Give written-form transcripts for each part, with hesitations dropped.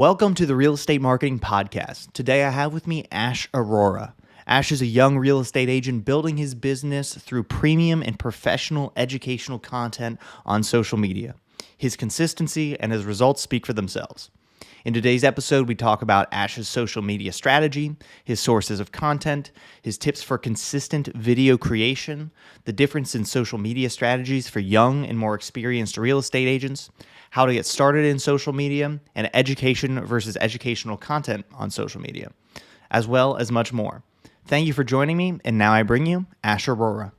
Welcome to the Real Estate Marketing Podcast. Today I have with me Ash Arora. Ash is a young real estate agent building his business through premium and professional educational content on social media. His consistency and his results speak for themselves. In today's episode, we talk about Ash's social media strategy, his sources of content, his tips for consistent video creation, the difference in social media strategies for young and more experienced real estate agents, how to get started in social media, and education versus educational content on social media, as well as much more. Thank you for joining me, and now I bring you Ash Arora.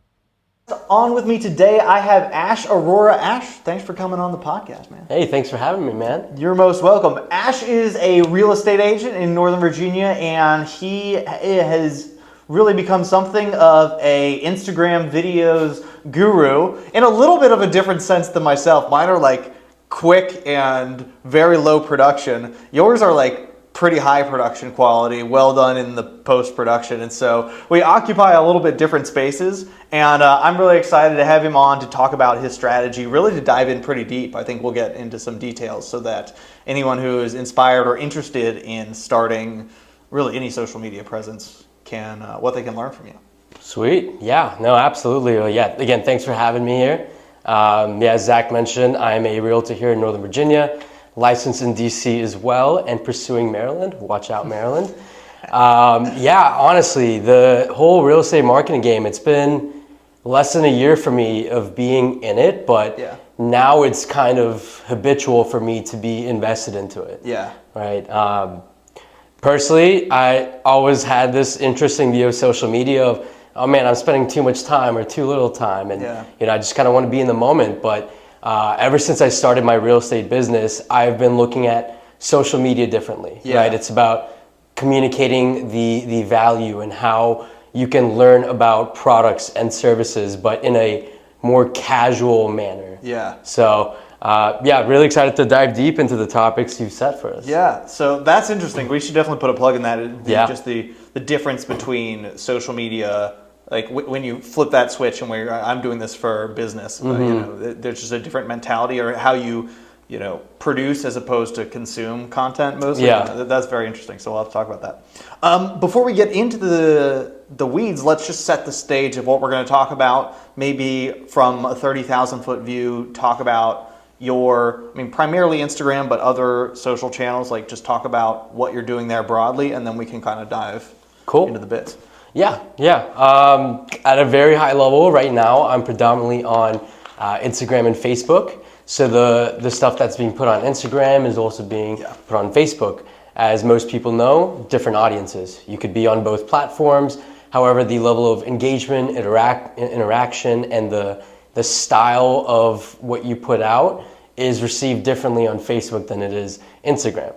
On with me today, I have Ash Arora. Ash, thanks for coming on the podcast, man. Hey, thanks for having me, man. You're most welcome. Ash is a real estate agent in Northern Virginia, and he has really become something of a Instagram videos guru in a little bit of a different sense than myself. Mine are like quick and very low production. Yours are like pretty high production quality, well done in the post-production. And so we occupy a little bit different spaces. And I'm really excited to have him on to talk about his strategy, really to dive in pretty deep. I think we'll get into some details so that anyone who is inspired or interested in starting really any social media presence can, what they can learn from you. Sweet. Yeah, no, absolutely. Well, yeah, again, thanks for having me here. As Zach mentioned, I'm a realtor here in Northern Virginia, licensed in DC as well, and pursuing Maryland. Watch out, Maryland. Honestly, the whole real estate marketing game, it's been less than a year for me of being in it, but now it's kind of habitual for me to be invested into it. Yeah. Right. Personally, I always had this interesting view of social media of, oh man, I'm spending too much time or too little time. And I just kind of want to be in the moment. But ever since I started my real estate business, I've been looking at social media differently, right? It's about communicating the value and how you can learn about products and services, but in a more casual manner. Yeah. So, really excited to dive deep into the topics you've set for us. Yeah, so that's interesting. We should definitely put a plug in that. Just the difference between social media, like when you flip that switch and where I'm doing this for business, there's just a different mentality or how you produce as opposed to consume content mostly. Yeah. That's very interesting. So we'll have to talk about that. Before we get into the weeds, let's just set the stage of what we're going to talk about. Maybe from a 30,000 foot view, talk about primarily Instagram, but other social channels, like just talk about what you're doing there broadly, and then we can kind of dive into the bits. Yeah. At a very high level right now, I'm predominantly on Instagram and Facebook. So the stuff that's being put on Instagram is also being put on Facebook. As most people know, different audiences. You could be on both platforms. However, the level of engagement, interaction, and the style of what you put out is received differently on Facebook than it is Instagram.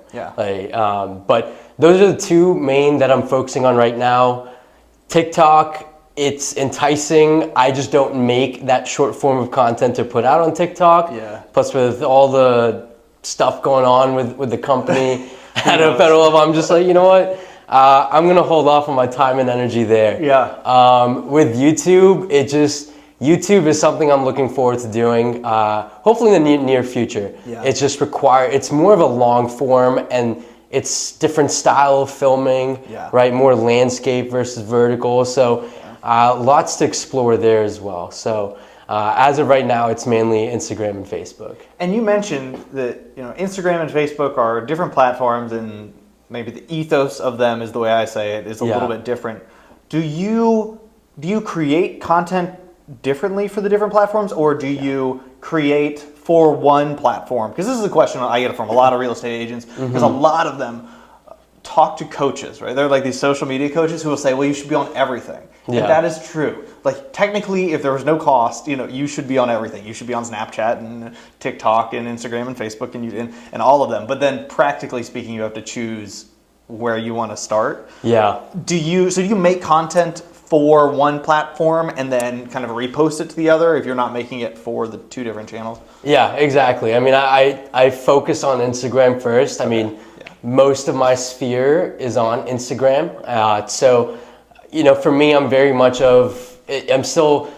But those are the two main that I'm focusing on right now. TikTok, it's enticing. I just don't make that short form of content to put out on TikTok. Plus with all the stuff going on with the company at a federal level, I'm just like, you know what? I'm gonna hold off on my time and energy there. With YouTube, YouTube is something I'm looking forward to doing, hopefully in the near future. It's just it's more of a long form, and it's different style of filming, right? More landscape versus vertical. So lots to explore there as well. So as of right now, it's mainly Instagram and Facebook. And you mentioned that Instagram and Facebook are different platforms, and maybe the ethos of them, is the way I say it, is a little bit different. Do you create content differently for the different platforms, or do you create for one platform? Because this is a question I get from a lot of real estate agents, because a lot of them talk to coaches, right? They're like these social media coaches who will say, well, you should be on everything. And that is true. Like technically, if there was no cost, you should be on everything. You should be on Snapchat and TikTok and Instagram and Facebook and all of them. But then practically speaking, you have to choose where you want to start. Do you make content for one platform and then kind of repost it to the other if you're not making it for the two different channels? Yeah, exactly. I mean, I focus on Instagram first. I mean, most of my sphere is on Instagram. So, for me, I'm still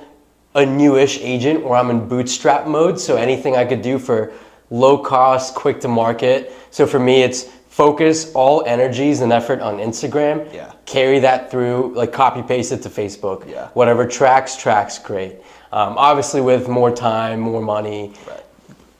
a newish agent where I'm in bootstrap mode. So anything I could do for low cost, quick to market. So for me, it's focus all energies and effort on Instagram. Yeah. Carry that through, like copy paste it to Facebook. Yeah. Whatever tracks, great. Obviously, with more time, more money, Right.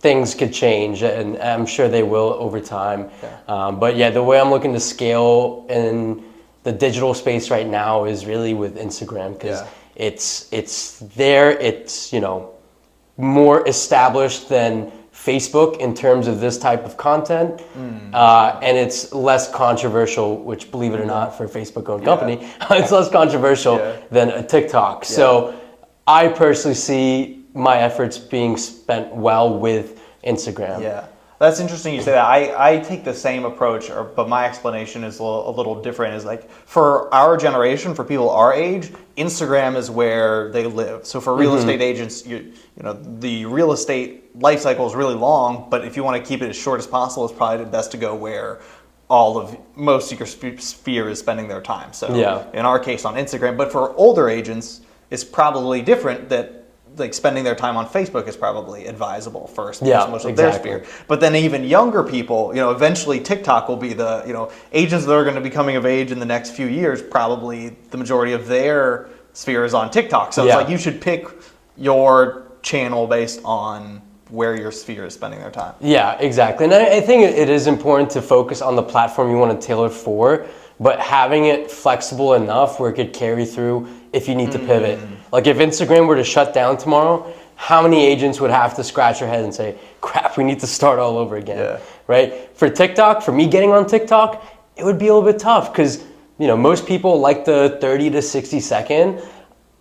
things could change, and I'm sure they will over time. Yeah. But yeah, the way I'm looking to scale in the digital space right now is really with Instagram, because it's there. It's, you know, more established than Facebook in terms of this type of content, and it's less controversial, which, believe it or not, for a Facebook-owned company, it's less controversial than a TikTok. So I personally see my efforts being spent well with Instagram. Yeah, that's interesting you say that. I take the same approach, but my explanation is a little different. Is like, for our generation, for people our age, Instagram is where they live. So for real estate agents, you know, the real estate life cycle is really long, but if you want to keep it as short as possible, it's probably best to go where most of your sphere is spending their time. So in our case, on Instagram. But for older agents, it's probably different, that like spending their time on Facebook is probably advisable first. Most of their sphere. But then even younger people, you know, eventually TikTok will be the, you know, agents that are going to be coming of age in the next few years, probably the majority of their sphere is on TikTok. So it's like, you should pick your channel based on where your sphere is spending their time. Yeah, exactly. And I think it is important to focus on the platform you want to tailor for, but having it flexible enough where it could carry through if you need to pivot. Like if Instagram were to shut down tomorrow, how many agents would have to scratch their head and say, crap, we need to start all over again, right? For TikTok, for me getting on TikTok, it would be a little bit tough, because, you know, most people like the 30 to 60 second.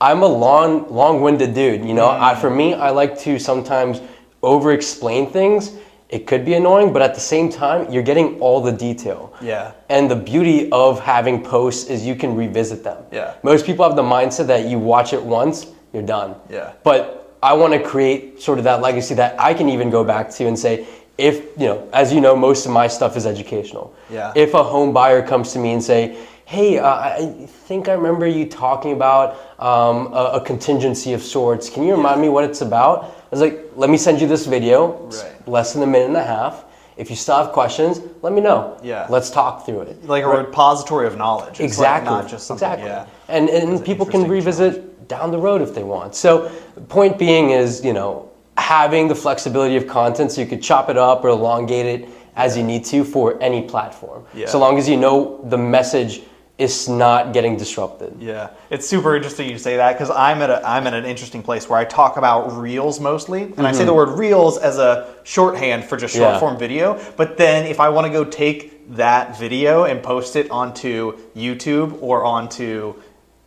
I'm a long-winded dude, you know. For me, I like to sometimes over-explain things. It could be annoying, but at the same time, you're getting all the detail. Yeah. And the beauty of having posts is you can revisit them. Yeah. Most people have the mindset that you watch it once, you're done. Yeah. But I want to create sort of that legacy that I can even go back to and say, if, you know, as you know, most of my stuff is educational. Yeah. If a home buyer comes to me and say, hey, I think I remember you talking about a contingency of sorts. Can you remind me what it's about? I was like, let me send you this video, less than a minute and a half. If you still have questions, let me know. Yeah. Let's talk through it. Like a repository of knowledge. It's like not just something. Exactly. And people can revisit down the road if they want. So the point being is, you know, having the flexibility of content so you could chop it up or elongate it as you need to for any platform. So long as you know the message is not getting disrupted. Yeah, it's super interesting you say that, because I'm at an interesting place where I talk about reels mostly, and I say the word reels as a shorthand for just short form video. But then if I want to go take that video and post it onto YouTube or onto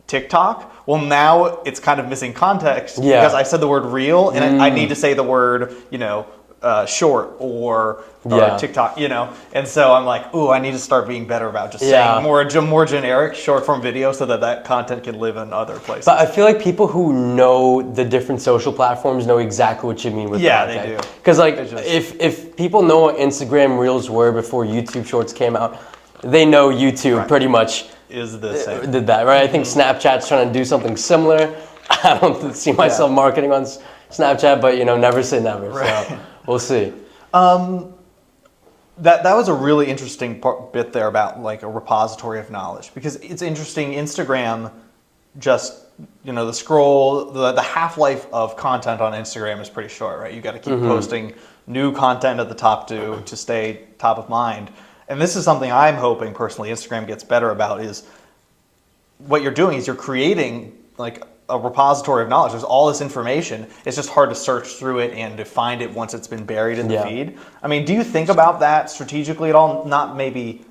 TikTok, well, now it's kind of missing context because I said the word reel, and I need to say the word, you know, short or TikTok, you know, and so I'm like, ooh, I need to start being better about just saying more generic short form video so that content can live in other places. But I feel like people who know the different social platforms know exactly what you mean with content. They do. Because like if people know what Instagram Reels were before YouTube Shorts came out, they know YouTube pretty much is the same. Did that, right? I think Snapchat's trying to do something similar. I don't see myself marketing on Snapchat, but you know, never say never. So we'll see. That was a really interesting bit there about like a repository of knowledge, because it's interesting. Instagram, just, you know, the half-life of content on Instagram is pretty short, right? You got to keep posting new content at the top to stay top of mind. And this is something I'm hoping personally Instagram gets better about, is what you're doing is you're creating like a repository of knowledge. There's all this information. It's just hard to search through it and to find it once it's been buried in the feed. I mean, do you think about that strategically at all? Not maybe,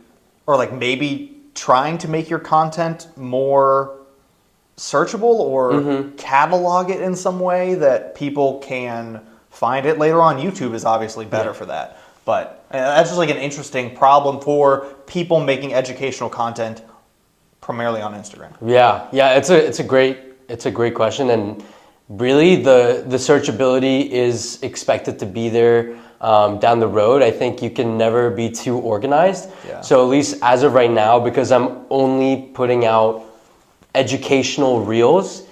or like maybe trying to make your content more searchable, or catalog it in some way that people can find it later on. YouTube is obviously better for that. But that's just like an interesting problem for people making educational content primarily on Instagram. Yeah, it's a great question, and really the searchability is expected to be there down the road. I think you can never be too organized. Yeah. So at least as of right now, because I'm only putting out educational reels,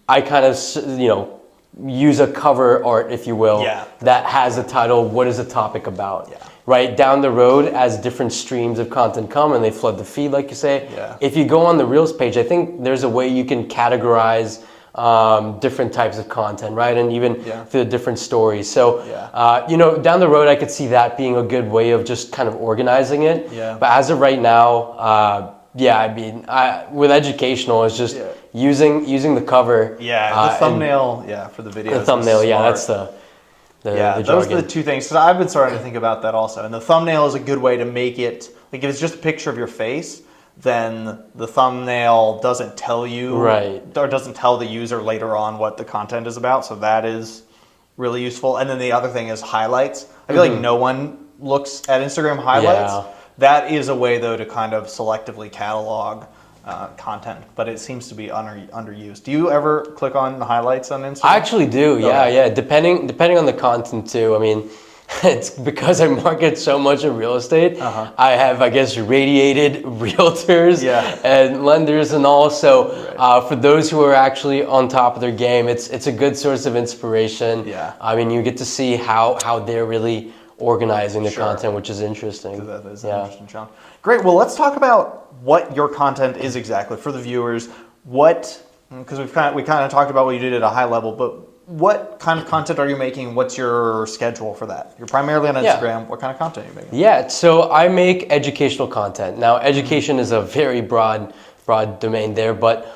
I kind of, you know, use a cover art, if you will, that has a title, what is the topic about? Yeah. right? Down the road, as different streams of content come and they flood the feed, like you say, Yeah. if you go on the Reels page, I think there's a way you can categorize different types of content, right? And even through the different stories. So, you know, down the road, I could see that being a good way of just kind of organizing it. Yeah. But as of right now, yeah, I mean, with educational, it's just using the cover. Yeah, the thumbnail, for the video. The thumbnail, that's the those jargon. are the two things. So I've been starting to think about that also. And the thumbnail is a good way to make it, like if it's just a picture of your face, then the thumbnail doesn't tell you, right, or doesn't tell the user later on what the content is about. So that is really useful. And then the other thing is highlights. I feel like no one looks at Instagram highlights. Yeah. That is a way though to kind of selectively catalog content, but it seems to be underused. Do you ever click on the highlights on Instagram? I actually do, yeah. Depending on the content too. I mean, it's because I market so much of real estate. I have, I guess, radiated realtors and lenders and all. So for those who are actually on top of their game, it's a good source of inspiration. Yeah. I mean, you get to see how they're really organizing the content, which is interesting. That is an interesting challenge. Great. Well, let's talk about what your content is exactly for the viewers. Because we kind of talked about what you did at a high level, but what kind of content are you making? What's your schedule for that? You're primarily on Instagram. What kind of content are you making? Yeah, so I make educational content. Now, education is a very broad domain there, but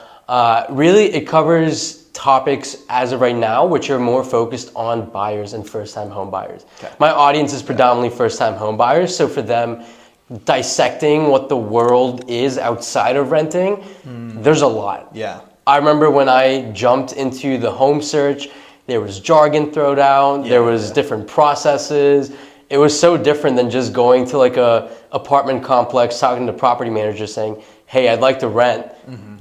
really it covers topics as of right now, which are more focused on buyers and first-time home buyers. Okay. My audience is predominantly first-time home buyers, so for them, dissecting what the world is outside of renting, there's a lot. Yeah. I remember when I jumped into the home search, there was jargon thrown out, there was different processes. It was so different than just going to like a apartment complex, talking to the property manager saying, hey, I'd like to rent,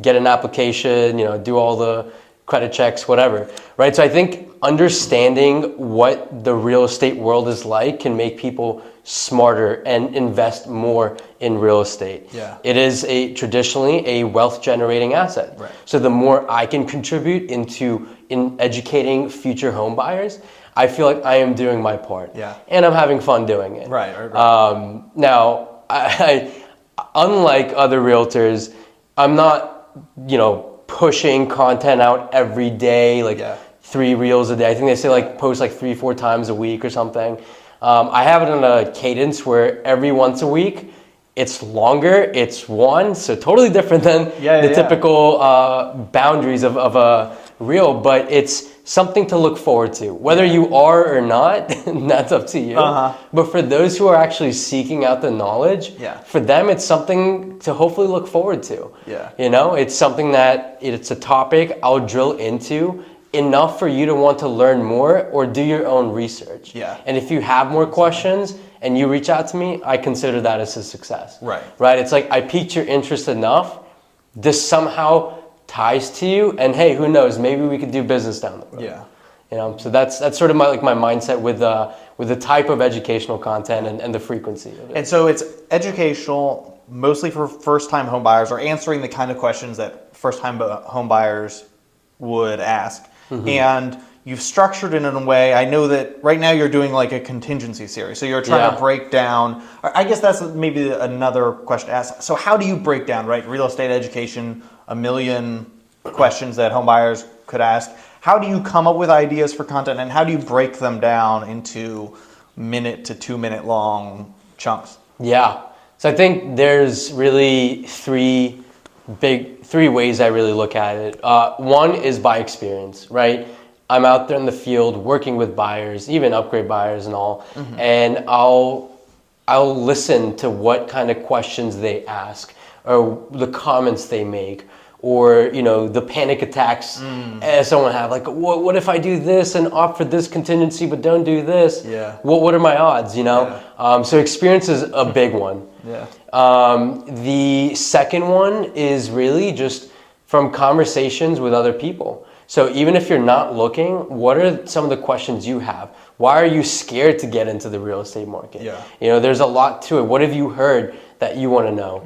get an application, do all the credit checks, whatever, right? So I think understanding what the real estate world is like can make people smarter and invest more in real estate. Yeah. It is traditionally a wealth generating asset. Right. So the more I can contribute in educating future home buyers, I feel like I am doing my part. Yeah. And I'm having fun doing it. Right. Now, I unlike other realtors, I'm not, pushing content out every day, 3 reels a day. I think they say post 3-4 times a week or something. I have it on a cadence where every once a week, it's longer, it's one, so totally different than the typical boundaries of a reel, but it's something to look forward to. Whether you are or not, that's up to you. But for those who are actually seeking out the knowledge, for them it's something to hopefully look forward to. It's something that it's a topic I'll drill into enough for you to want to learn more or do your own research. And if you have more questions and you reach out to me, I consider that as a success. Right? It's like I piqued your interest enough, this somehow ties to you, and hey, who knows, maybe we could do business down the road. So that's sort of my mindset with the type of educational content and the frequency of it. And so it's educational mostly for first-time home buyers, or answering the kind of questions that first-time home buyers would ask. And you've structured it in a way, I know that right now you're doing a contingency series. So you're trying to break down, I guess that's maybe another question to ask. So how do you break down, real estate education, a million questions that home buyers could ask. How do you come up with ideas for content, and how do you break them down into 1 to 2 minute long chunks? Yeah. So I think there's really three ways I really look at it. One is by experience, right? I'm out there in the field working with buyers, even upgrade buyers and all, and I'll listen to what kind of questions they ask, or the comments they make, or the panic attacks someone have, what if I do this and opt for this contingency but don't do this? What are my odds? So experience is a big one. The second one is really just from conversations with other people. So even if you're not looking, what are some of the questions you have? Why are you scared to get into the real estate market? There's a lot to it. What have you heard that you want to know?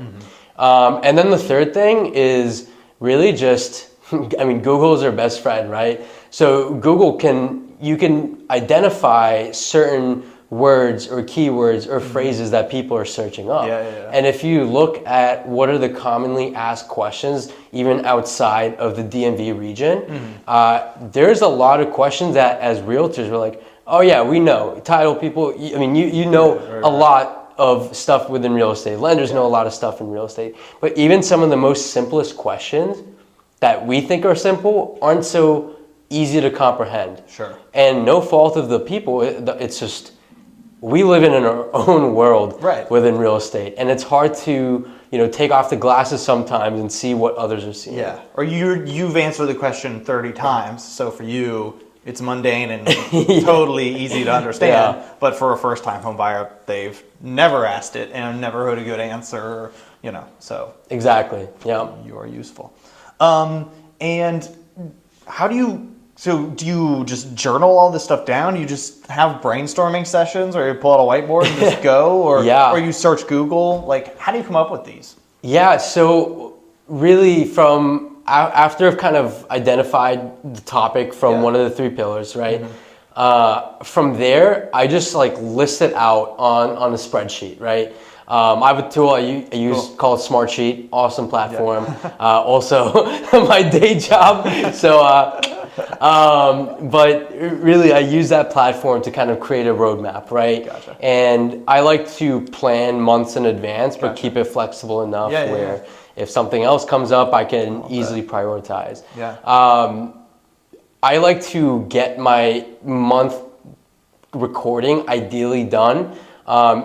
And then the third thing is really just, Google is our best friend, right? So Google you can identify certain words or keywords or phrases that people are searching up. Yeah. And if you look at what are the commonly asked questions, even outside of the DMV region, there's a lot of questions that as realtors we're like, oh yeah, we know. Title people, I mean, you know a lot of stuff within real estate. Lenders know a lot of stuff in real estate. But even some of the most simplest questions that we think are simple aren't so easy to comprehend. Sure. And no fault of the people, it's just, we live in our own world within real estate, and it's hard to take off the glasses sometimes and see what others are seeing. Yeah, or you've answered the question 30 times, so for you it's mundane and totally easy to understand. Yeah. But for a first-time home buyer, they've never asked it and never heard a good answer. So exactly. Yeah, you are useful. And how do you? So do you just journal all this stuff down? You just have brainstorming sessions, or you pull out a whiteboard and just go, or or you search Google? Like, how do you come up with these? Yeah, so really from after I've kind of identified the topic from one of the 3 pillars, right? From there, I just list it out on a spreadsheet, right? I have a tool I use called Smartsheet, awesome platform. Also, my day job. So, but really, I use that platform to kind of create a roadmap, right? Gotcha. And I like to plan months in advance, but keep it flexible enough where if something else comes up, I can easily prioritize. Yeah. I like to get my month recording ideally done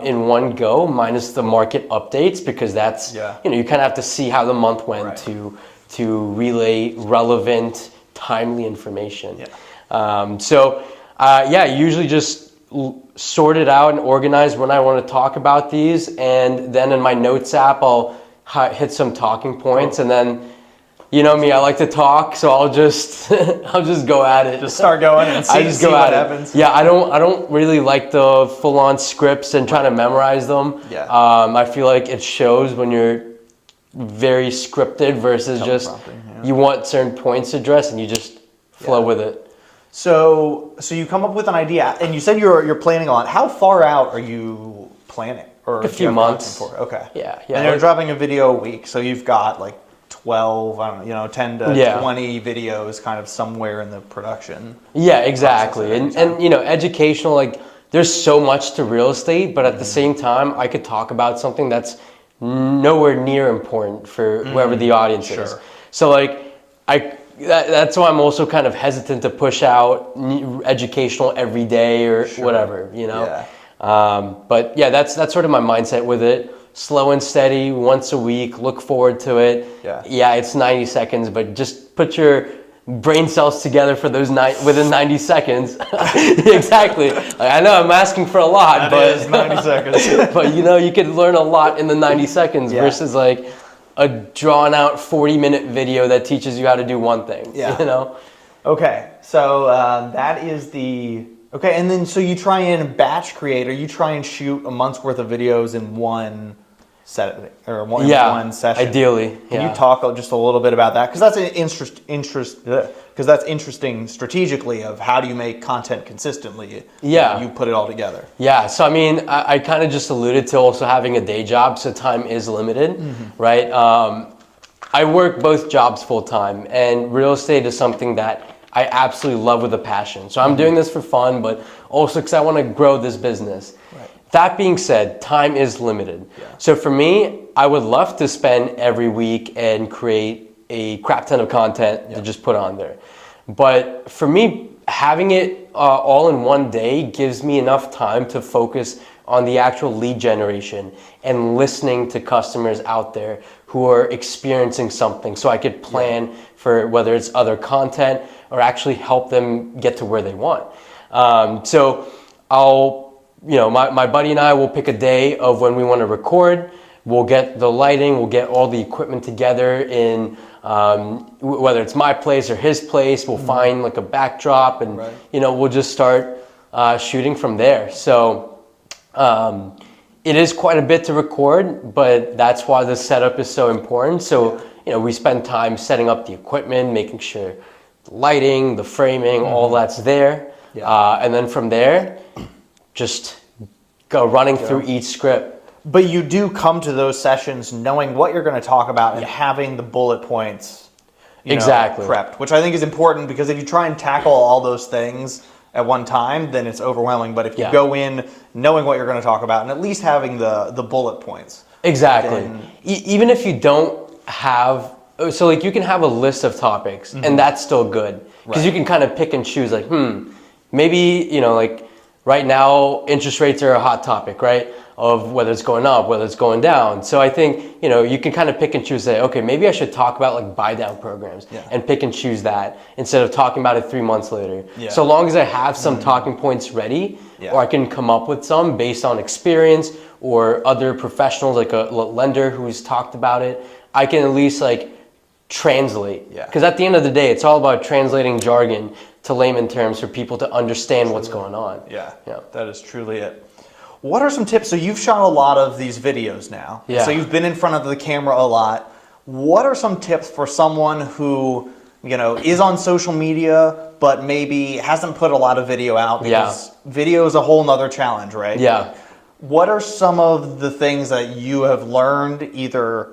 in one go, minus the market updates, because that's you kind of have to see how the month went to relay relevant, timely information. Usually just sort it out and organize when I want to talk about these, and then in my notes app I'll hit some talking points, and then you know me, I like to talk, so I'll just go at it. Just start going and see what happens. Yeah, I don't really like the full-on scripts and trying to memorize them. Yeah. I feel like it shows when you're very scripted versus just you want certain points to address and you just flow with it. So you come up with an idea, and you said you're planning on. How far out are you planning? Or a few months. Okay. Yeah. And you're dropping a video a week, so you've got 12, 10 to 20 videos kind of somewhere in the production. Yeah, exactly. And educational, there's so much to real estate, but at the same time, I could talk about something that's nowhere near important for whoever the audience is. So that's why I'm also kind of hesitant to push out educational every day or whatever, But yeah, that's sort of my mindset with it. Slow and steady, once a week, look forward to it. Yeah, it's 90 seconds, but just put your brain cells together for those within 90 seconds. Exactly. I know I'm asking for a lot, but is 90 seconds. But you could learn a lot in the 90 seconds versus a drawn out 40-minute video that teaches you how to do one thing. Okay, so that is the. Okay, and then so you try and batch create, or you try and shoot a month's worth of videos in one set or one session. Ideally. Can you talk just a little bit about that? Because that's interesting strategically of how do you make content consistently. You put it all together. Yeah. So I mean, I kind of just alluded to also having a day job, so time is limited, right? I work both jobs full time, and real estate is something that I absolutely love with a passion. So I'm doing this for fun, but also because I want to grow this business. Right. That being said, time is limited. So for me, I would love to spend every week and create a crap ton of content to just put on there. But for me, having it all in one day gives me enough time to focus on the actual lead generation and listening to customers out there who are experiencing something, so I could plan for whether it's other content or actually help them get to where they want. So I'll, my buddy and I will pick a day of when we want to record. We'll get the lighting, we'll get all the equipment together in whether it's my place or his place. We'll find a backdrop, and we'll just start shooting from there. So it is quite a bit to record, but that's why the setup is so important. So we spend time setting up the equipment, making sure the lighting, the framing, all that's there. And then from there, just go running through each script. But you do come to those sessions knowing what you're going to talk about and having the bullet points exactly prepped, which I think is important, because if you try and tackle all those things at one time, then it's overwhelming. But if you go in knowing what you're going to talk about and at least having the bullet points. Exactly. Then, even if you don't have, so like you can have a list of topics and that's still good, because you can kind of pick and choose, like, maybe, like right now interest rates are a hot topic, right? Of whether it's going up, whether it's going down. So I think, you can kind of pick and choose, say, okay, maybe I should talk about like buy down programs and pick and choose that instead of talking about it 3 months later. So long as I have some talking points ready, or I can come up with some based on experience or other professionals, like a lender who's talked about it, I can at least like translate. Because at the end of the day, it's all about translating jargon to layman terms for people to understand what's going on. Yeah, that is truly it. What are some tips? So you've shot a lot of these videos now. So you've been in front of the camera a lot. What are some tips for someone who, is on social media, but maybe hasn't put a lot of video out? Because video is a whole nother challenge, right? Yeah. What are some of the things that you have learned, either,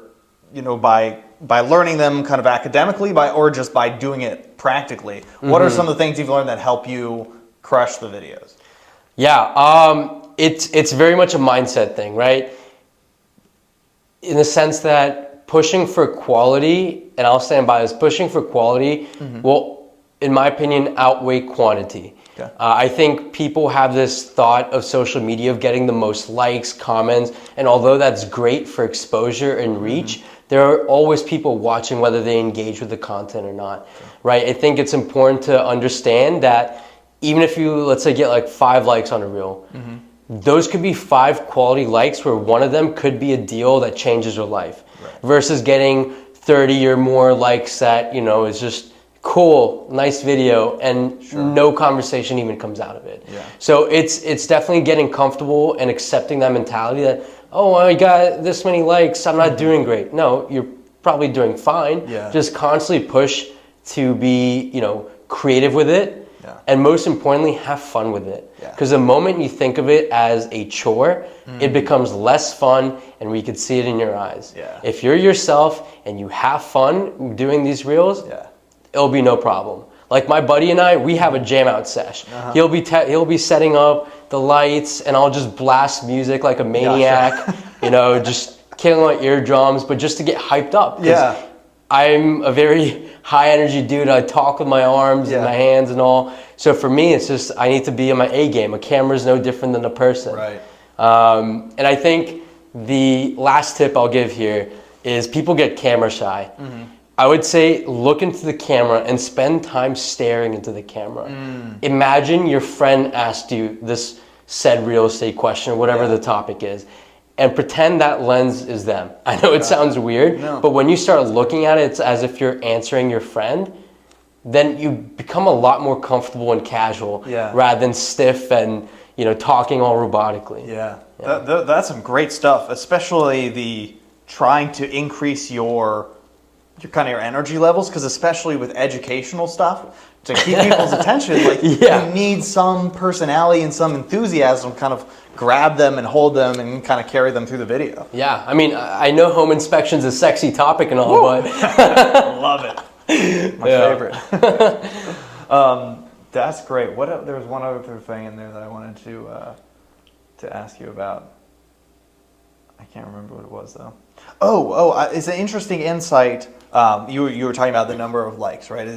by learning them kind of academically, or just by doing it practically? What are some of the things you've learned that help you crush the videos? Yeah. It's very much a mindset thing, right? In the sense that pushing for quality, and I'll stand by this, pushing for quality will, in my opinion, outweigh quantity. I think people have this thought of social media of getting the most likes, comments, and although that's great for exposure and reach, there are always people watching whether they engage with the content or not, right? I think it's important to understand that even if you, let's say, get like 5 likes on a reel, those could be 5 quality likes where one of them could be a deal that changes your life, versus getting 30 or more likes that, is just cool, nice video, and no conversation even comes out of it. So it's definitely getting comfortable and accepting that mentality that, oh, I got this many likes, I'm not doing great. No, you're probably doing fine. Just constantly push to be, creative with it. And most importantly, have fun with it. Because the moment you think of it as a chore, it becomes less fun, and we could see it in your eyes. If you're yourself and you have fun doing these reels, it'll be no problem. Like my buddy and I, we have a jam out sesh. He'll be setting up the lights, and I'll just blast music like a maniac, just killing my eardrums, but just to get hyped up. I'm a very high energy dude. I talk with my arms and my hands and all. So for me, it's just, I need to be in my A game. A camera is no different than a person. And I think the last tip I'll give here is people get camera shy. I would say look into the camera and spend time staring into the camera. Imagine your friend asked you this said real estate question, whatever the topic is, and pretend that lens is them. I know it sounds weird, but when you start looking at it, it's as if you're answering your friend. Then you become a lot more comfortable and casual rather than stiff and talking all robotically. That's some great stuff, especially the trying to increase your kind of your energy levels, because especially with educational stuff, to keep people's attention, like you need some personality and some enthusiasm, kind of grab them and hold them and kind of carry them through the video. I mean, I know home inspection's a sexy topic and all, but love it. My favorite. That's great. There was one other thing in there that I wanted to ask you about. I can't remember what it was though. It's an interesting insight. You were talking about the number of likes, right?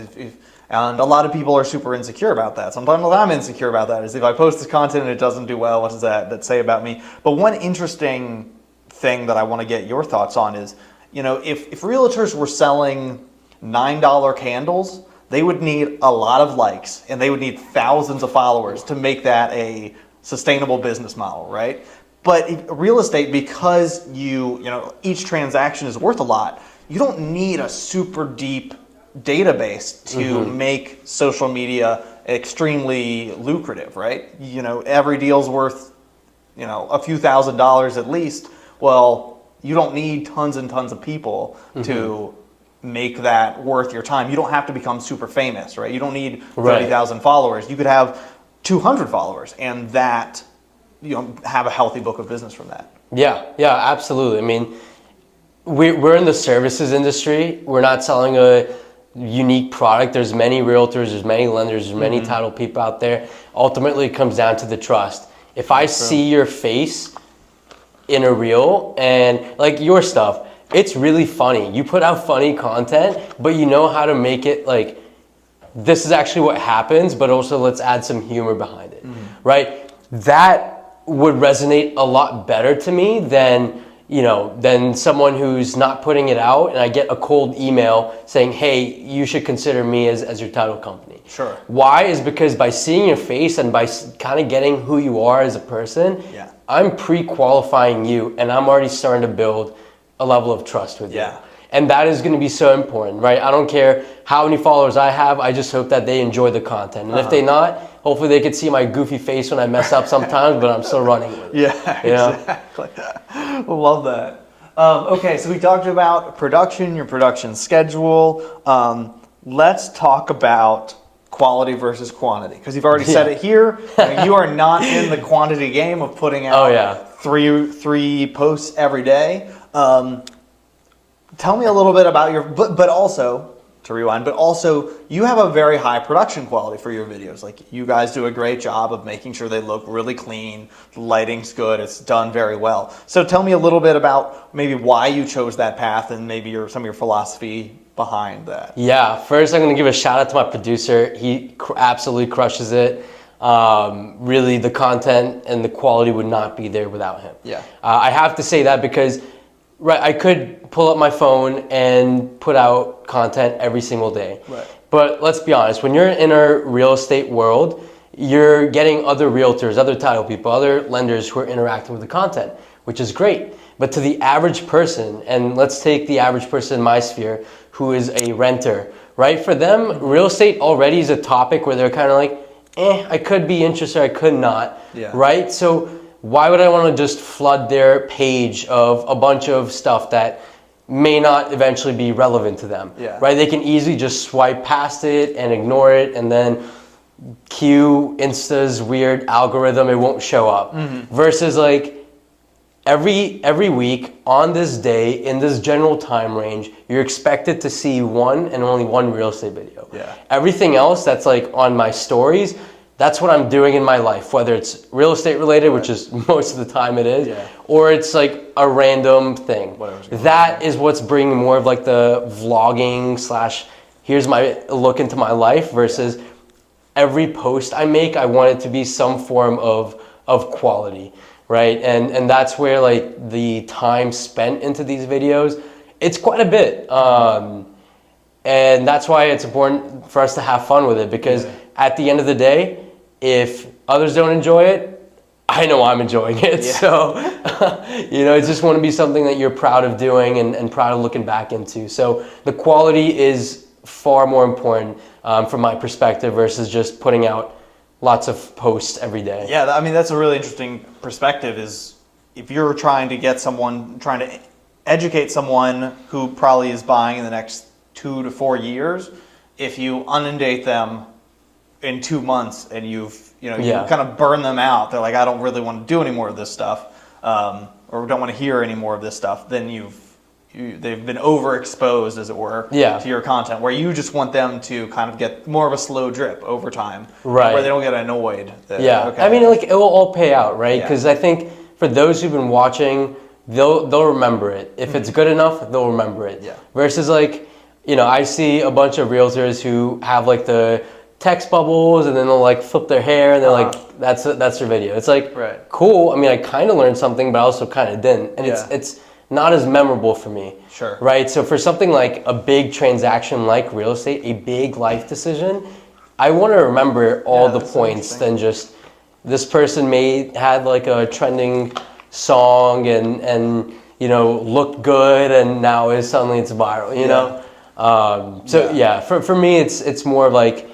And a lot of people are super insecure about that. Sometimes I'm insecure about that. Is if I post this content and it doesn't do well, what does that say about me? But one interesting thing that I want to get your thoughts on is, if realtors were selling $9 candles, they would need a lot of likes and they would need thousands of followers to make that a sustainable business model, right? But real estate, because each transaction is worth a lot, you don't need a super deep database to make social media extremely lucrative, right? Every deal's worth, a few $1,000s at least. Well, you don't need tons and tons of people to make that worth your time. You don't have to become super famous, right? You don't need 30,000 followers. You could have 200 followers, and that have a healthy book of business from that. Yeah, absolutely. I mean, we're in the services industry. We're not selling a unique product. There's many realtors, there's many lenders, there's many title people out there. Ultimately, it comes down to the trust. If I see your face in a reel and like your stuff, it's really funny. You put out funny content, but you know how to make it like, this is actually what happens, but also let's add some humor behind it, right? That would resonate a lot better to me than someone who's not putting it out and I get a cold email saying, hey, you should consider me as your title company. Sure. Why? Is because by seeing your face and by kind of getting who you are as a person, I'm pre-qualifying you and I'm already starting to build a level of trust with you. And that is going to be so important, right? I don't care how many followers I have. I just hope that they enjoy the content. And if they not, hopefully they could see my goofy face when I mess up sometimes, but I'm still running with it. Yeah, exactly. Love that. Okay, so we talked about production, your production schedule. Let's talk about quality versus quantity, because you've already said it here. You are not in the quantity game of putting out three posts every day. Tell me a little bit about your, but also, to rewind, but also you have a very high production quality for your videos. Like, you guys do a great job of making sure they look really clean, the lighting's good, it's done very well. So tell me a little bit about maybe why you chose that path and maybe some of your philosophy behind that. Yeah, first I'm going to give a shout out to my producer. He absolutely crushes it. Really, the content and the quality would not be there without him. I have to say that because I could pull up my phone and put out content every single day. But let's be honest, when you're in a real estate world, you're getting other realtors, other title people, other lenders who are interacting with the content, which is great. But to the average person, and let's take the average person in my sphere who is a renter, right? For them, real estate already is a topic where they're kind of like, I could be interested, I could not, right? So why would I want to just flood their page of a bunch of stuff that may not eventually be relevant to them, right? They can easily just swipe past it and ignore it and then cue Insta's weird algorithm, it won't show up. Versus like every week on this day in this general time range, you're expected to see one and only one real estate video. Everything else that's like on my stories, that's what I'm doing in my life, whether it's real estate related, which is most of the time it is, or it's like a random thing. That is what's bringing more of like the vlogging / here's my look into my life versus every post I make, I want it to be some form of quality, right? And that's where like the time spent into these videos, it's quite a bit. And that's why it's important for us to have fun with it, because at the end of the day, if others don't enjoy it, I know I'm enjoying it. So, it just want to be something that you're proud of doing and proud of looking back into. So the quality is far more important from my perspective versus just putting out lots of posts every day. Yeah, I mean, that's a really interesting perspective, is if you're trying to educate someone who probably is buying in the next 2 to 4 years, if you inundate them in 2 months and you kind of burn them out, they're like, I don't really want to do any more of this stuff, or don't want to hear any more of this stuff, then they've been overexposed, as it were, to your content, where you just want them to kind of get more of a slow drip over time, where they don't get annoyed. I mean, like, it will all pay out, right? Because I think for those who've been watching, they'll remember it. If it's good enough, they'll remember it. Versus like, I see a bunch of realtors who have like the text bubbles and then they'll like flip their hair and they're like, that's their video. It's like, cool. I mean, I kind of learned something, but I also kind of didn't. And it's not as memorable for me. Right? So for something like a big transaction like real estate, a big life decision, I want to remember all the points than just this person had like a trending song and looked good and now suddenly it's viral, you know? For me, it's more like,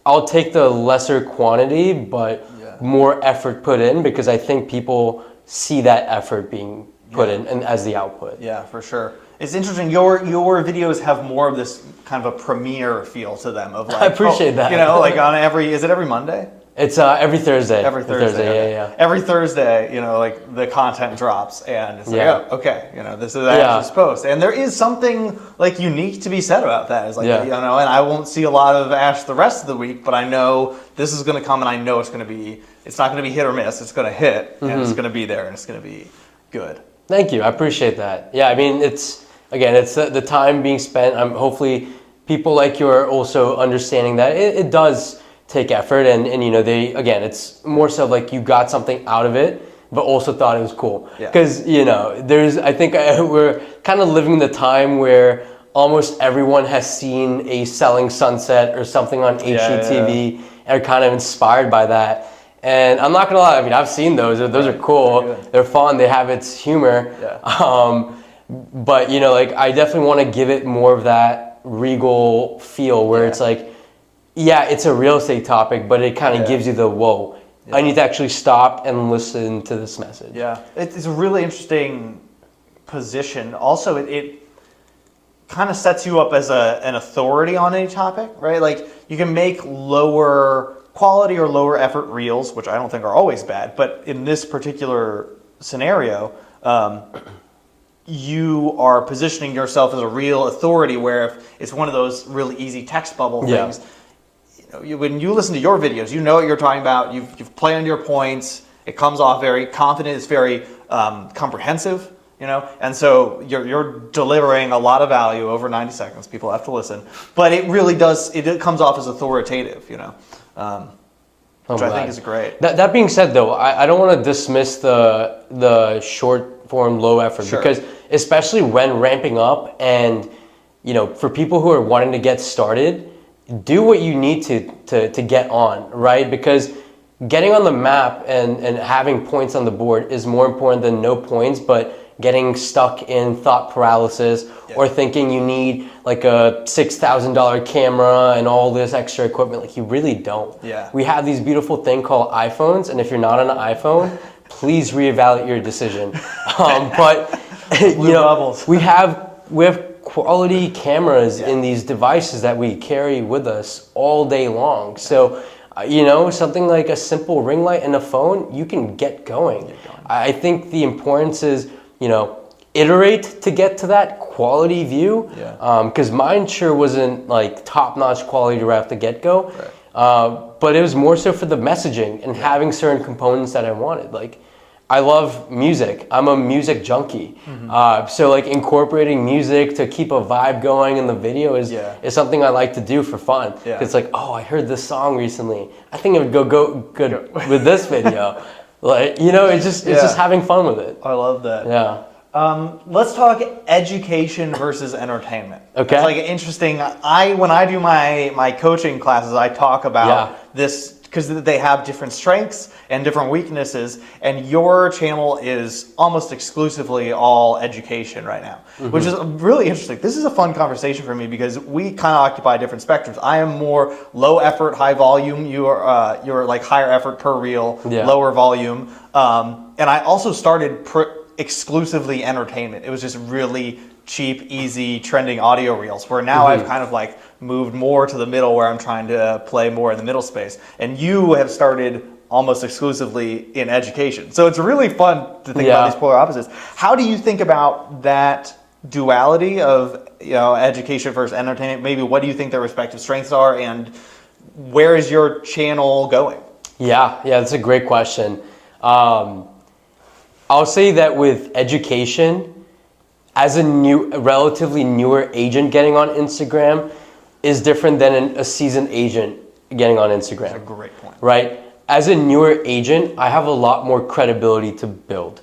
I'll take the lesser quantity, but more effort put in, because I think people see that effort being put in and as the output. Yeah, for sure. It's interesting. Your videos have more of this kind of a premiere feel to them. Of like, I appreciate that. Like on is it every Monday? It's every Thursday. Every Thursday, okay. yeah. Every Thursday, like the content drops, and it's like, Yeah. oh, okay, this is Ash's post, and there is something like unique to be said about that. It's like, and I won't see a lot of Ash the rest of the week, but I know this is going to come, and I know it's not going to be hit or miss. It's going to hit, and it's going to be there, and it's going to be good. Thank you. I appreciate that. Yeah, I mean, it's the time being spent. Hopefully people like you are also understanding that it does take effort, and it's more so like you got something out of it, but also thought it was cool. Because I think we're kind of living the time where almost everyone has seen a Selling Sunset or something on HGTV and are kind of inspired by that. And I'm not gonna lie, I mean, I've seen those. Those are cool. They're fun. They have its humor. But I definitely want to give it more of that regal feel where it's like, it's a real estate topic, but it kind of gives you the whoa. I need to actually stop and listen to this message. Yeah, it's a really interesting position. Also, it kind of sets you up as an authority on any topic, right? Like you can make lower quality or lower effort reels, which I don't think are always bad, but in this particular scenario, you are positioning yourself as a real authority where if it's one of those really easy text bubble things, when you listen to your videos, you know what you're talking about, you've planned your points, it comes off very confident, it's very comprehensive, and so you're delivering a lot of value over 90 seconds. People have to listen, but it really does, it comes off as authoritative, which I think is great. That being said, though, I don't want to dismiss the short form, low effort, because especially when ramping up and, for people who are wanting to get started, do what you need to get on, right? Because getting on the map and having points on the board is more important than no points, but getting stuck in thought paralysis or thinking you need like a $6,000 camera and all this extra equipment, like you really don't. We have these beautiful thing called iPhones, and if you're not on an iPhone, please reevaluate your decision. But we have quality cameras in these devices that we carry with us all day long. So, something like a simple ring light and a phone, you can get going. I think the importance is, iterate to get to that quality view. Because mine sure wasn't like top-notch quality right off the get-go. But it was more so for the messaging and having certain components that I wanted. Like, I love music. I'm a music junkie. So like incorporating music to keep a vibe going in the video is something I like to do for fun. It's like, oh, I heard this song recently. I think it would go good with this video. Like, it's just having fun with it. I love that. Let's talk education versus entertainment. Okay. It's like interesting. When I do my coaching classes, I talk about this because they have different strengths and different weaknesses, and your channel is almost exclusively all education right now, which is really interesting. This is a fun conversation for me because we kind of occupy different spectrums. I am more low effort, high volume. You're like higher effort per reel, lower volume. And I also started exclusively entertainment. It was just really cheap, easy, trending audio reels, where now I've kind of like moved more to the middle where I'm trying to play more in the middle space. And you have started almost exclusively in education. So it's really fun to think about these polar opposites. How do you think about that duality of education versus entertainment? Maybe what do you think their respective strengths are, and where is your channel going? Yeah, that's a great question. I'll say that with education, as a relatively newer agent getting on Instagram is different than a seasoned agent getting on Instagram. That's a great point. Right? As a newer agent, I have a lot more credibility to build.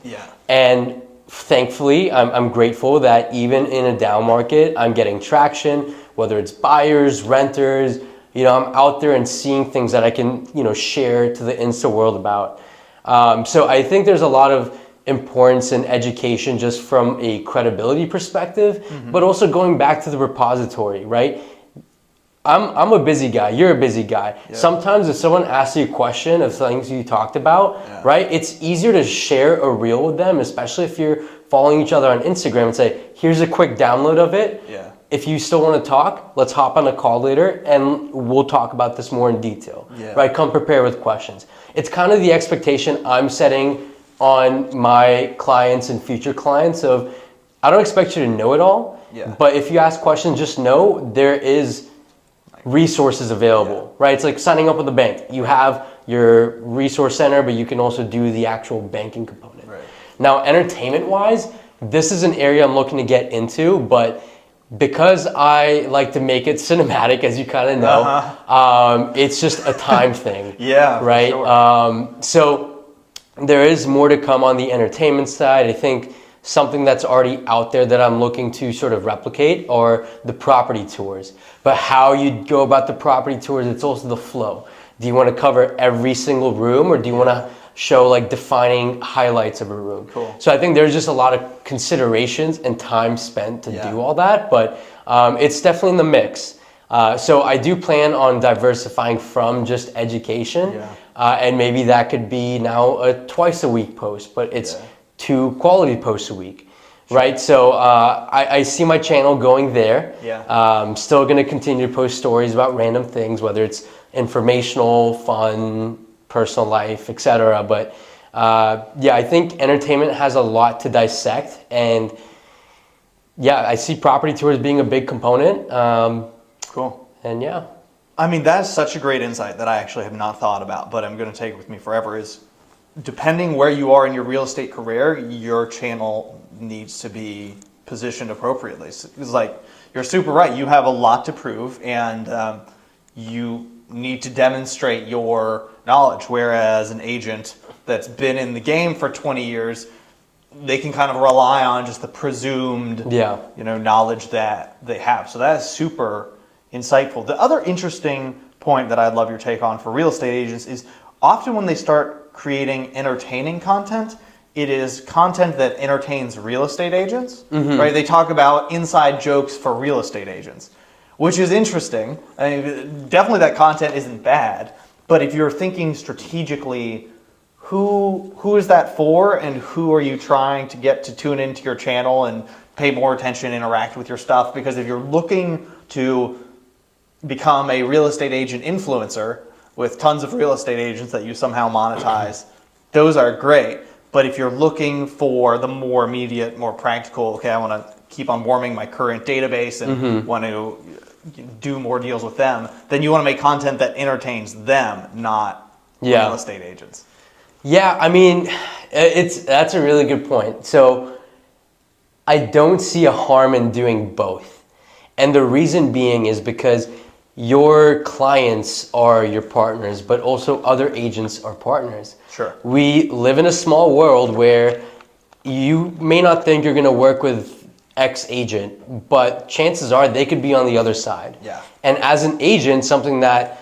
And thankfully, I'm grateful that even in a down market, I'm getting traction, whether it's buyers, renters, I'm out there and seeing things that I can, share to the Insta world about. So I think there's a lot of importance in education just from a credibility perspective, but also going back to the repository, right? I'm a busy guy, you're a busy guy. Sometimes if someone asks you a question of things you talked about, right, it's easier to share a reel with them, especially if you're following each other on Instagram, and say, here's a quick download of it. if you still want to talk, let's hop on a call later and we'll talk about this more in detail, right? Come prepared with questions. It's kind of the expectation I'm setting on my clients and future clients of, I don't expect you to know it all, but if you ask questions, just know there is resources available, right? It's like signing up with a bank. You have your resource center, but you can also do the actual banking component. Right. Now, entertainment-wise, this is an area I'm looking to get into, but because I like to make it cinematic, as you kind of know, it's just a time thing. Right? Sure. So there is more to come on the entertainment side. I think something that's already out there that I'm looking to sort of replicate are the property tours. But how you go about the property tours, it's also the flow. Do you want to cover every single room, or do you want to show like defining highlights of a room? Cool. So I think there's just a lot of considerations and time spent to do all that, but it's definitely in the mix. So I do plan on diversifying from just education, and maybe that could be now a twice a week post, but it's 2 quality posts a week, right? So I see my channel going there. Still going to continue to post stories about random things, whether it's informational, fun, personal life, etc. But I think entertainment has a lot to dissect, and I see property tours being a big component. Cool. And I mean, that is such a great insight that I actually have not thought about, but I'm going to take with me forever is, depending where you are in your real estate career, your channel needs to be positioned appropriately. It's like, you're super right. You have a lot to prove, and you need to demonstrate your knowledge. Whereas an agent that's been in the game for 20 years, they can kind of rely on just the presumed knowledge that they have. So that is super insightful. The other interesting point that I'd love your take on for real estate agents is often when they start creating entertaining content, it is content that entertains real estate agents, right? They talk about inside jokes for real estate agents, which is interesting. I mean, definitely that content isn't bad, but if you're thinking strategically, who is that for, and who are you trying to get to tune into your channel and pay more attention, interact with your stuff? Because if you're looking to become a real estate agent influencer with tons of real estate agents that you somehow monetize, those are great. But if you're looking for the more immediate, more practical, okay, I want to keep on warming my current database and want to do more deals with them, then you want to make content that entertains them, not real estate agents. Yeah, I mean, that's a really good point. So I don't see a harm in doing both. And the reason being is because your clients are your partners, but also other agents are partners. Sure. We live in a small world where you may not think you're going to work with X agent, but chances are they could be on the other side. Yeah. And as an agent, something that,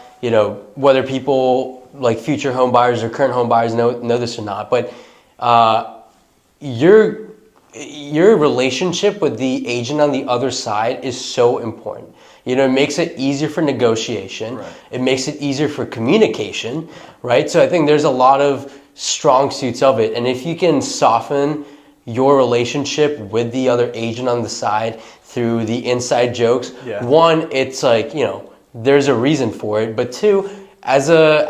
whether people like future home buyers or current home buyers know this or not, but your relationship with the agent on the other side is so important. It makes it easier for negotiation. Right. It makes it easier for communication, right? So I think there's a lot of strong suits of it. And if you can soften your relationship with the other agent on the side through the inside jokes, one, it's like, there's a reason for it. But two, as a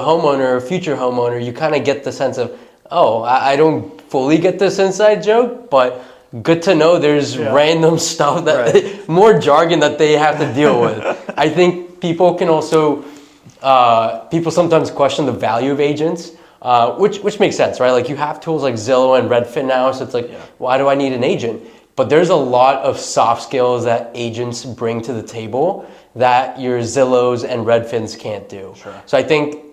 homeowner or future homeowner, you kind of get the sense of, oh, I don't fully get this inside joke, but good to know there's random stuff that more jargon that they have to deal with. I think people can also people sometimes question the value of agents, which makes sense, right? Like you have tools like Zillow and Redfin now, so it's like, why do I need an agent? But there's a lot of soft skills that agents bring to the table that your Zillows and Redfins can't do. Sure. So I think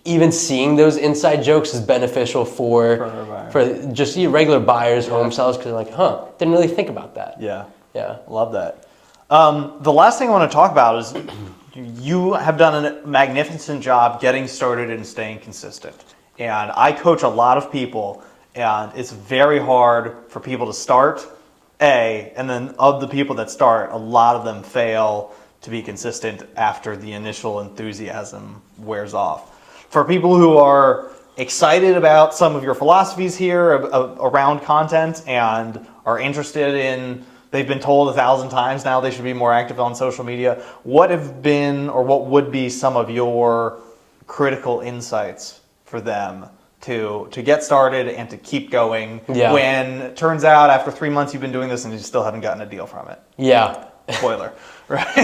even seeing those inside jokes is beneficial for just regular buyers, home sellers, because they're like, didn't really think about that. Yeah. Love that. The last thing I want to talk about is you have done a magnificent job getting started and staying consistent. And I coach a lot of people, and it's very hard for people to start, and then of the people that start, a lot of them fail to be consistent after the initial enthusiasm wears off. For people who are excited about some of your philosophies here around content and are interested in they've been told 1,000 times now they should be more active on social media. What have been, or what would be some of your critical insights for them to get started and to keep going when it turns out after 3 months you've been doing this and you still haven't gotten a deal from it? Yeah. Spoiler, right?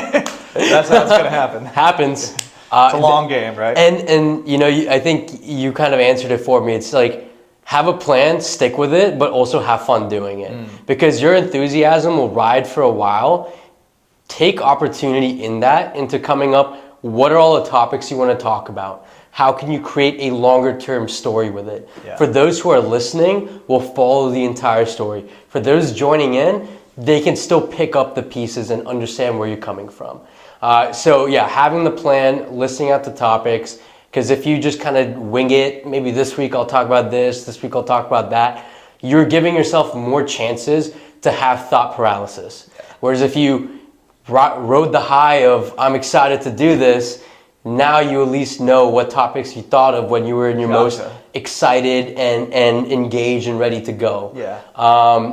That's how it's going to happen. Happens. It's a long game, right? And you know, I think you kind of answered it for me. It's like, have a plan, stick with it, but also have fun doing it. Because your enthusiasm will ride for a while. Take opportunity in that into coming up, what are all the topics you want to talk about? How can you create a longer term story with it? Yeah. For those who are listening, will follow the entire story. For those joining in, they can still pick up the pieces and understand where you're coming from. So yeah, having the plan, listing out the topics, because if you just kind of wing it, maybe this week I'll talk about this week I'll talk about that, you're giving yourself more chances to have thought paralysis. Whereas if you rode the high of, I'm excited to do this, now you at least know what topics you thought of when you were in your most excited and engaged and ready to go. Yeah.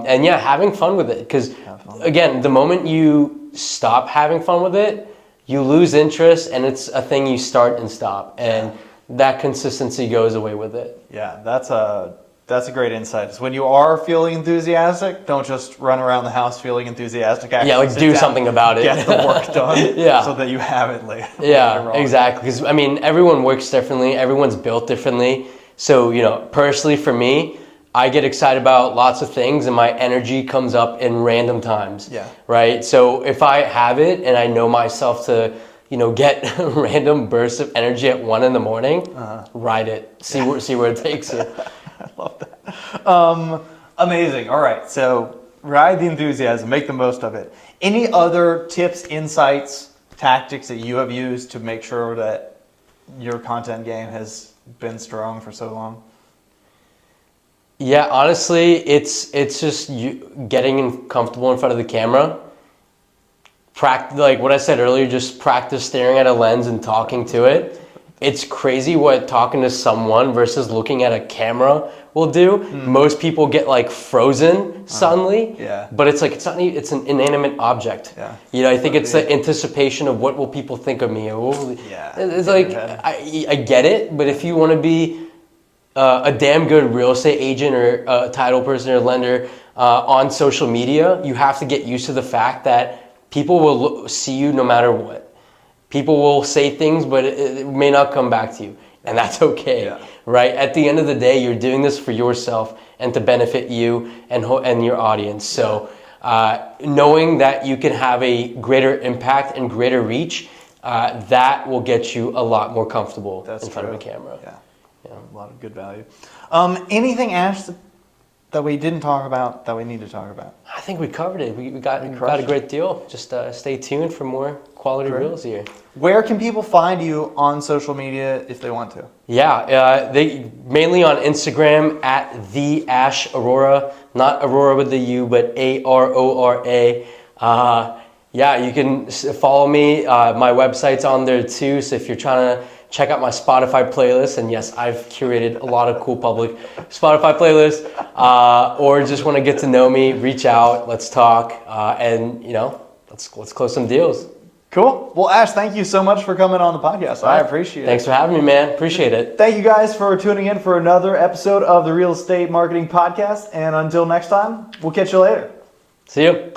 And yeah, having fun with it. Because again, the moment you stop having fun with it, you lose interest, and it's a thing you start and stop, and that consistency goes away with it. Yeah, that's a great insight. It's when you are feeling enthusiastic, don't just run around the house feeling enthusiastic. Yeah, like do something about it. Get the work done so that you have it later. Yeah, exactly. Because I mean, everyone works differently. Everyone's built differently. So, you know, personally for me, I get excited about lots of things and my energy comes up in random times. Yeah. Right? So if I have it and I know myself to, you know, get random bursts of energy at 1 a.m, ride it. See where it takes you. I love that. Amazing. All right. So ride the enthusiasm, make the most of it. Any other tips, insights, tactics that you have used to make sure that your content game has been strong for so long? Yeah, honestly, it's just you getting comfortable in front of the camera. Like what I said earlier, just practice staring at a lens and talking to it. It's crazy what talking to someone versus looking at a camera will do. Most people get like frozen suddenly. But it's like it's an inanimate object. You know, I think it's the anticipation of what will people think of me. It's like I get it, but if you want to be a damn good real estate agent or a title person or lender on social media, you have to get used to the fact that people will see you no matter what. People will say things, but it may not come back to you. And that's okay, right? At the end of the day, you're doing this for yourself and to benefit you and your audience. So knowing that you can have a greater impact and greater reach, that will get you a lot more comfortable in front of a camera. A lot of good value. Anything, Ash, that we didn't talk about that we need to talk about? I think we covered it. We got a great deal. Just stay tuned for more quality reels here. Where can people find you on social media if they want to? Yeah, they mainly on Instagram at the Ash Arora, not Aurora with the U, but Arora. Yeah, you can follow me. My website's on there too. So if you're trying to check out my Spotify playlist, and yes, I've curated a lot of cool public Spotify playlists, or just want to get to know me, reach out, let's talk, and you know, let's close some deals. Cool. Well, Ash, thank you so much for coming on the podcast. I appreciate it. Thanks for having me, man. Appreciate it. Thank you guys for tuning in for another episode of the Real Estate Marketing Podcast, and until next time, we'll catch you later. See you.